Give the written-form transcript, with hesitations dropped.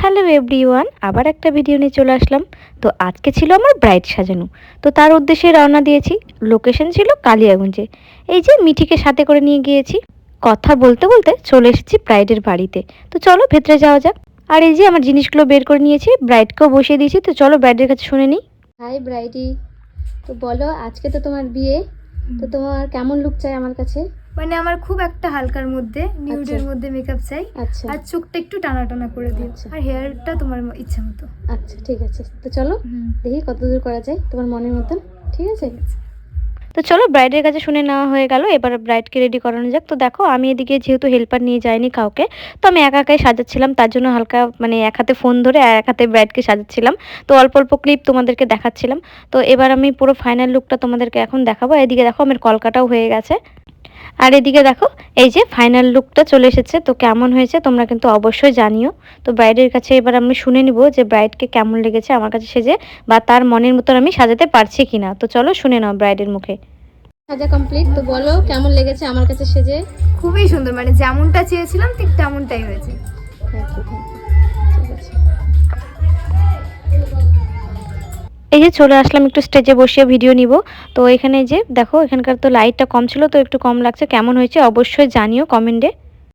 Hello everyone, আবার একটা video নিয়ে চলে আসলাম। তো আজকে ছিল আমার ব্রাইড সাজানো, তো তার উদ্দেশ্যে রওনা দিয়েছি। লোকেশন ছিল কালিয়াগঞ্জে। এই যে মিঠিকে সাথে করে নিয়ে গিয়েছি। কথা বলতে বলতে চলে এসেছি ব্রাইডের বাড়িতে। তো চলো ভেতরে যাওয়া যাক। আর এই যে আমার জিনিসগুলো বের করে নিয়েছি, ব্রাইডকেও বসিয়ে দিয়েছি। তো চলো ব্রাইডের কাছে শুনে নিই। হাই ব্রাইডি, তো বলো আজকে তো তোমার বিয়ে, তো তোমার কেমন লুক চাই আমার কাছে? মানে আমার খুব একটা হালকার মধ্যে নিউডের মধ্যে মেকআপ চাই। আচ্ছা আর চোখটা একটু টানা টানা করে দিও। আর হেয়ারটা তোমার ইচ্ছা মতো। আচ্ছা ঠিক আছে, তো চলো দেখি কত দূর করা যায় তোমার মনের মতন। ঠিক আছে, তো চলো ব্রাইডের কাছে শুনে নেওয়া হয়ে গেল, এবার ব্রাইডকে রেডি করানো যাক। তো দেখো আমি এদিকে যেহেতু হেল্পার নিয়ে যাইনি কাউকে, তো আমি একা একাই সাজাচ্ছিলাম। তার জন্য হালকা মানে এক হাতে ফোন ধরে আর এক হাতে ব্রাইডকে সাজাচ্ছিলাম। তো অল্প অল্প ক্লিপ তোমাদেরকে দেখাচ্ছিলাম। তো এবার আমি পুরো ফাইনাল লুকটা তোমাদেরকে এখন দেখাবো। এদিকে দেখো আমার কলকাটাও হয়ে গেছে। আর এদিকে দেখো এই যে ফাইনাল লুকটা চলে এসেছে। তো কেমন হয়েছে তোমরা কিন্তু অবশ্যই জানিও। তো ব্রাইডের কাছে এবার আমি শুনে নিব যে ব্রাইডকে কেমন লেগেছে আমার কাছে সেজে, বা তার মনের মতন আমি সাজাতে পারছি কিনা। তো চলো শুনে নাও ব্রাইডের মুখে। সাজা কমপ্লিট, তো বলো কেমন লেগেছে আমার কাছে সেজে? খুবই সুন্দর, মানে যেমনটা চেয়েছিলাম ঠিক তেমনটাই হয়েছে। থ্যাংক ইউ, ঠিক আছে। এই যে চলে আসলাম, একটু স্টেজে বসিয়ে ভিডিও নিব। তো এখানে যে দেখো এখানকার তো লাইটটা কম ছিল, তো একটু কম লাগছে। কেমন হয়েছে অবশ্যই জানিও কমেন্টে।